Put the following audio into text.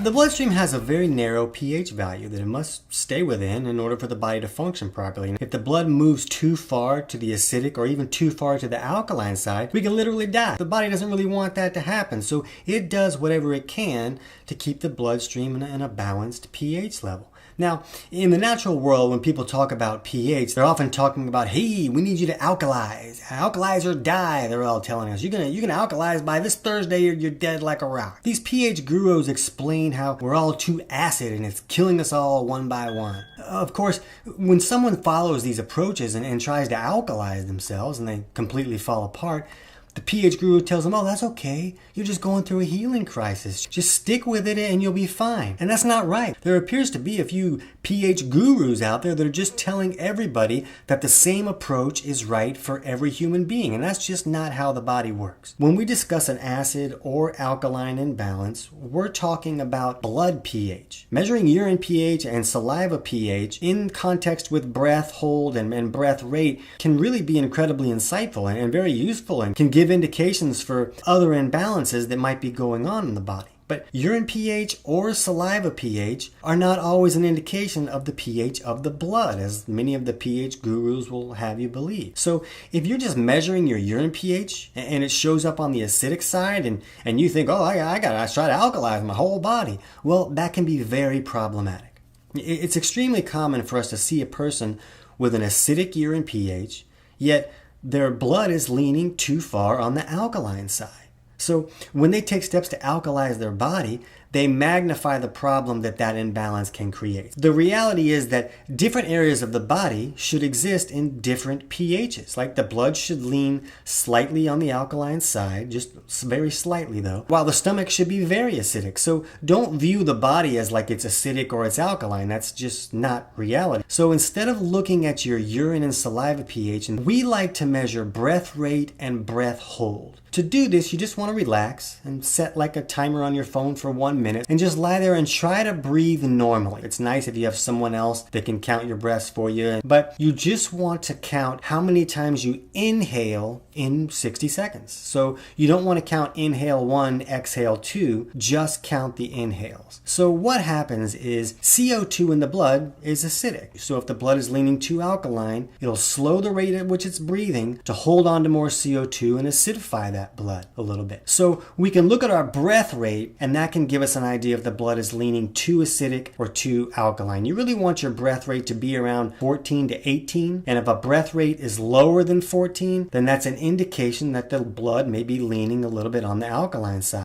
The bloodstream has a very narrow pH value that it must stay within in order for the body to function properly. If the blood moves too far to the acidic or even too far to the alkaline side, we can literally die. The body doesn't really want that to happen, so it does whatever it can to keep the bloodstream in a balanced pH level. Now, in the natural world, when people talk about pH, they're often talking about, hey, we need you to alkalize. Alkalize or die, they're all telling us. You're gonna alkalize by this Thursday, you're dead like a rock. These pH gurus explain how we're all too acid and it's killing us all one by one. Of course, when someone follows these approaches and tries to alkalize themselves and they completely fall apart, the pH guru tells them, oh, that's okay. You're just going through a healing crisis. Just stick with it and you'll be fine. And that's not right. There appears to be a few pH gurus out there that are just telling everybody that the same approach is right for every human being. And that's just not how the body works. When we discuss an acid or alkaline imbalance, we're talking about blood pH. Measuring urine pH and saliva pH in context with breath hold and breath rate can really be incredibly insightful and very useful and can give indications for other imbalances that might be going on in the body. But urine pH or saliva pH are not always an indication of the pH of the blood, as many of the pH gurus will have you believe. So if you're just measuring your urine pH and it shows up on the acidic side and you think, oh, I try to alkalize my whole body, well, that can be very problematic. It's extremely common for us to see a person with an acidic urine pH, yet their blood is leaning too far on the alkaline side. So when they take steps to alkalize their body, they magnify the problem that imbalance can create. The reality is that different areas of the body should exist in different pHs. Like the blood should lean slightly on the alkaline side, just very slightly though, while the stomach should be very acidic. So don't view the body as like it's acidic or it's alkaline. That's just not reality. So instead of looking at your urine and saliva pH, we like to measure breath rate and breath hold. To do this, you just want to relax and set like a timer on your phone for 1 minute and just lie there and try to breathe normally. It's nice if you have someone else that can count your breaths for you, but you just want to count how many times you inhale in 60 seconds. So you don't want to count inhale 1, exhale 2, just count the inhales. So what happens is CO2 in the blood is acidic. So if the blood is leaning too alkaline, it'll slow the rate at which it's breathing to hold on to more CO2 and acidify that blood a little bit. So we can look at our breath rate and that can give us an idea if the blood is leaning too acidic or too alkaline. You really want your breath rate to be around 14 to 18, and if a breath rate is lower than 14, then that's an indication that the blood may be leaning a little bit on the alkaline side.